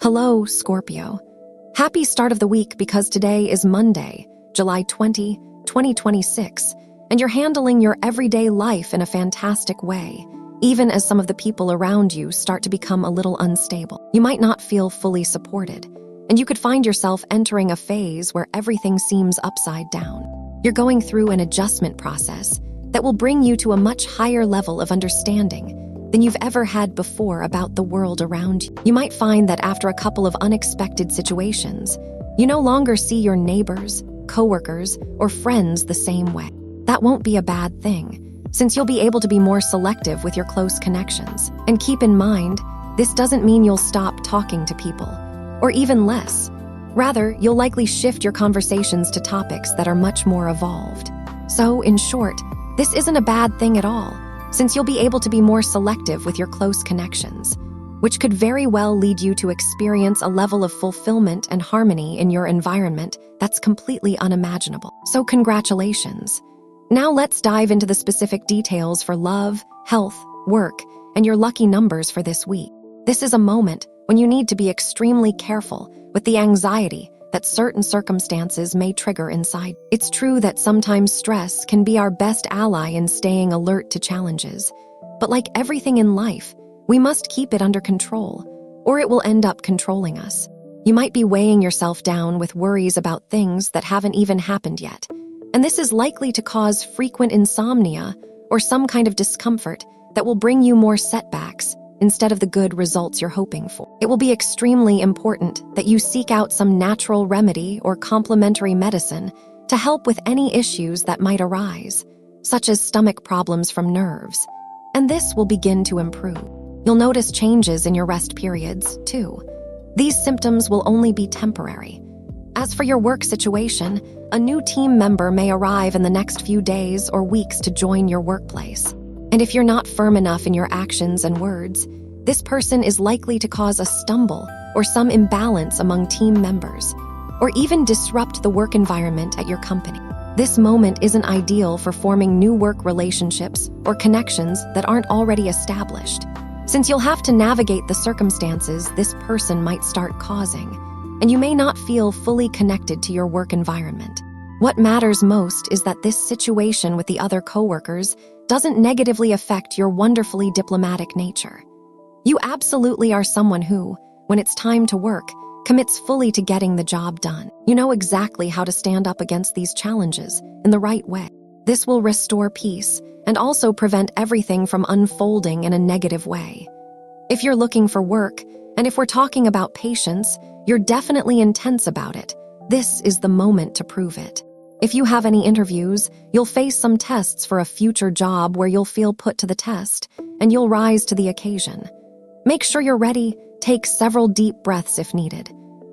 Hello, Scorpio. Happy start of the week because today is Monday, July 20, 2026, and you're handling your everyday life in a fantastic way, even as some of the people around you start to become a little unstable. You might not feel fully supported, and you could find yourself entering a phase where everything seems upside down. You're going through an adjustment process that will bring you to a much higher level of understanding than you've ever had before about the world around you. You might find that after a couple of unexpected situations, you no longer see your neighbors, coworkers, or friends the same way. That won't be a bad thing, since you'll be able to be more selective with your close connections. And keep in mind, this doesn't mean you'll stop talking to people, or even less. Rather, you'll likely shift your conversations to topics that are much more evolved. So, in short, this isn't a bad thing at all, since you'll be able to be more selective with your close connections, which could very well lead you to experience a level of fulfillment and harmony in your environment that's completely unimaginable. So congratulations. Now let's dive into the specific details for love, health, work, and your lucky numbers for this week. This is a moment when you need to be extremely careful with the anxiety that certain circumstances may trigger inside. It's true that sometimes stress can be our best ally in staying alert to challenges, but like everything in life, we must keep it under control, or it will end up controlling us. You might be weighing yourself down with worries about things that haven't even happened yet, and this is likely to cause frequent insomnia or some kind of discomfort that will bring you more setbacks instead of the good results you're hoping for. It will be extremely important that you seek out some natural remedy or complementary medicine to help with any issues that might arise, such as stomach problems from nerves, and this will begin to improve. You'll notice changes in your rest periods, too. These symptoms will only be temporary. As for your work situation, a new team member may arrive in the next few days or weeks to join your workplace. And if you're not firm enough in your actions and words, this person is likely to cause a stumble or some imbalance among team members, or even disrupt the work environment at your company. This moment isn't ideal for forming new work relationships or connections that aren't already established, since you'll have to navigate the circumstances this person might start causing, and you may not feel fully connected to your work environment. What matters most is that this situation with the other coworkers doesn't negatively affect your wonderfully diplomatic nature. You absolutely are someone who, when it's time to work, commits fully to getting the job done. You know exactly how to stand up against these challenges in the right way. This will restore peace and also prevent everything from unfolding in a negative way. If you're looking for work, and if we're talking about patience, you're definitely intense about it. This is the moment to prove it. If you have any interviews, you'll face some tests for a future job where you'll feel put to the test, and you'll rise to the occasion. Make sure you're ready, take several deep breaths if needed.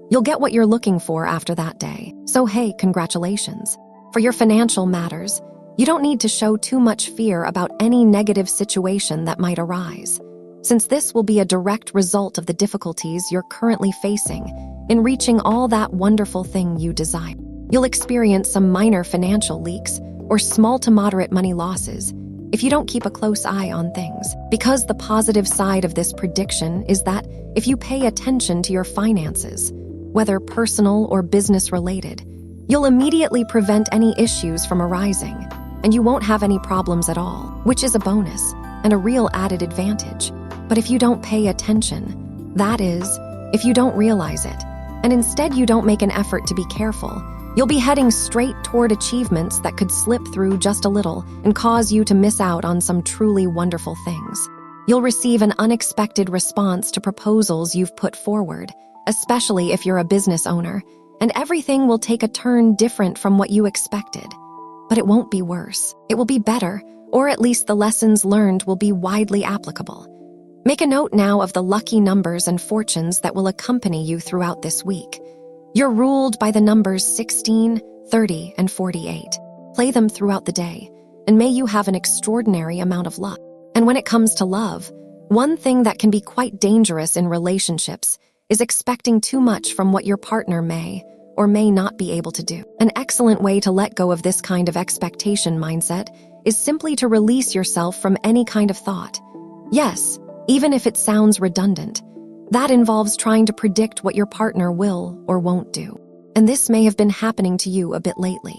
You'll get what you're looking for after that day. So hey, congratulations. For your financial matters, you don't need to show too much fear about any negative situation that might arise, since this will be a direct result of the difficulties you're currently facing in reaching all that wonderful thing you desire. You'll experience some minor financial leaks or small to moderate money losses if you don't keep a close eye on things. Because the positive side of this prediction is that if you pay attention to your finances, whether personal or business related, you'll immediately prevent any issues from arising, and you won't have any problems at all, which is a bonus and a real added advantage. But if you don't pay attention, that is, if you don't realize it, and instead you don't make an effort to be careful, you'll be heading straight toward achievements that could slip through just a little and cause you to miss out on some truly wonderful things. You'll receive an unexpected response to proposals you've put forward, especially if you're a business owner, and everything will take a turn different from what you expected. But it won't be worse. It will be better, or at least the lessons learned will be widely applicable. Make a note now of the lucky numbers and fortunes that will accompany you throughout this week. You're ruled by the numbers 16, 30, and 48. Play them throughout the day, and may you have an extraordinary amount of luck. And when it comes to love, one thing that can be quite dangerous in relationships is expecting too much from what your partner may or may not be able to do. An excellent way to let go of this kind of expectation mindset is simply to release yourself from any kind of thought. Yes, even if it sounds redundant, That involves trying to predict what your partner will or won't do. And this may have been happening to you a bit lately.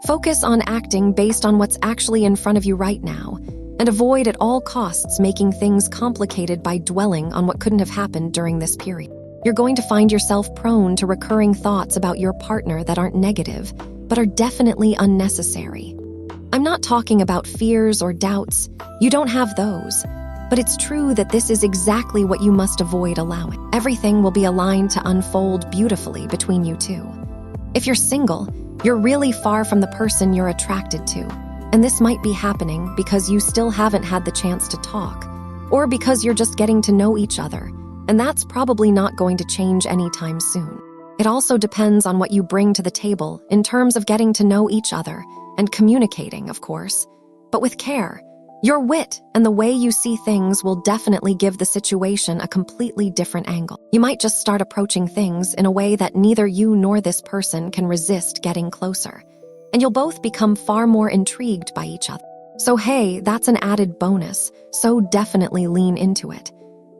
Focus on acting based on what's actually in front of you right now, and avoid at all costs making things complicated by dwelling on what couldn't have happened during this period. You're going to find yourself prone to recurring thoughts about your partner that aren't negative, but are definitely unnecessary. I'm not talking about fears or doubts. You don't have those. But it's true that this is exactly what you must avoid allowing. Everything will be aligned to unfold beautifully between you two. If you're single, you're really far from the person you're attracted to. And this might be happening because you still haven't had the chance to talk, or because you're just getting to know each other, and that's probably not going to change anytime soon. It also depends on what you bring to the table in terms of getting to know each other and communicating, of course, but with care. Your wit and the way you see things will definitely give the situation a completely different angle. You might just start approaching things in a way that neither you nor this person can resist getting closer, and you'll both become far more intrigued by each other. So hey, that's an added bonus, so definitely lean into it.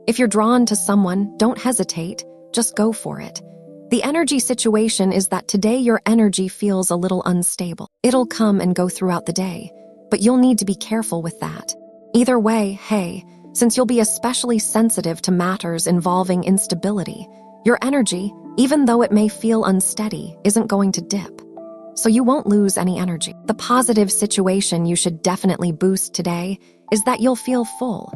If you're drawn to someone, don't hesitate, just go for it. The energy situation is that today your energy feels a little unstable. It'll come and go throughout the day, but you'll need to be careful with that. Either way, hey, since you'll be especially sensitive to matters involving instability, your energy, even though it may feel unsteady, isn't going to dip. So you won't lose any energy. The positive situation you should definitely boost today is that you'll feel full,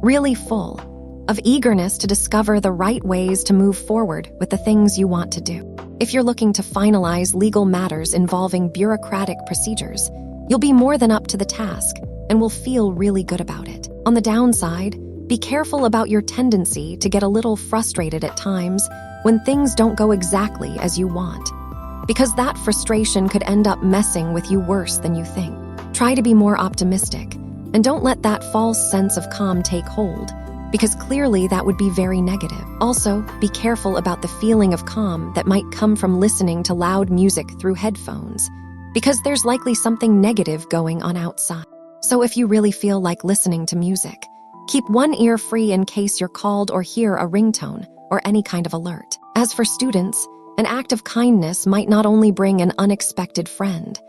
really full, of eagerness to discover the right ways to move forward with the things you want to do. If you're looking to finalize legal matters involving bureaucratic procedures, you'll be more than up to the task and will feel really good about it. On the downside, be careful about your tendency to get a little frustrated at times when things don't go exactly as you want, because that frustration could end up messing with you worse than you think. Try to be more optimistic, and don't let that false sense of calm take hold, because clearly that would be very negative. Also, be careful about the feeling of calm that might come from listening to loud music through headphones, because there's likely something negative going on outside. So if you really feel like listening to music, keep one ear free in case you're called or hear a ringtone or any kind of alert. As for students, an act of kindness might not only bring an unexpected friend,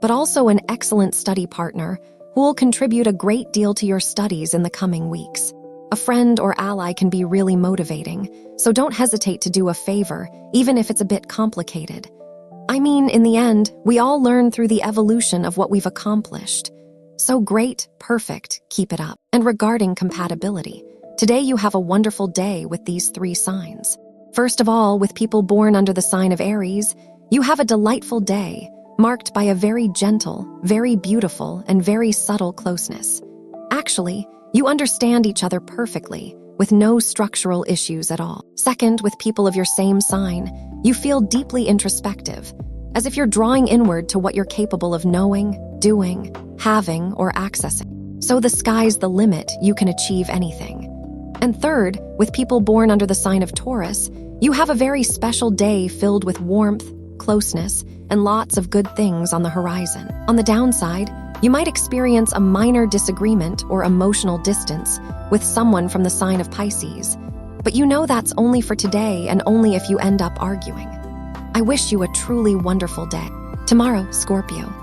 but also an excellent study partner who will contribute a great deal to your studies in the coming weeks. A friend or ally can be really motivating, so don't hesitate to do a favor, even if it's a bit complicated. I mean, in the end, we all learn through the evolution of what we've accomplished. So great, perfect, keep it up. And regarding compatibility, today you have a wonderful day with these 3 signs. First of all, with people born under the sign of Aries, you have a delightful day, marked by a very gentle, very beautiful, and very subtle closeness. Actually, you understand each other perfectly, with no structural issues at all. Second, with people of your same sign, you feel deeply introspective, as if you're drawing inward to what you're capable of knowing, doing, having, or accessing. So the sky's the limit, you can achieve anything. And third, with people born under the sign of Taurus, you have a very special day filled with warmth, closeness, and lots of good things on the horizon. On the downside, you might experience a minor disagreement or emotional distance with someone from the sign of Pisces, but you know that's only for today and only if you end up arguing. I wish you a truly wonderful day. Tomorrow, Scorpio.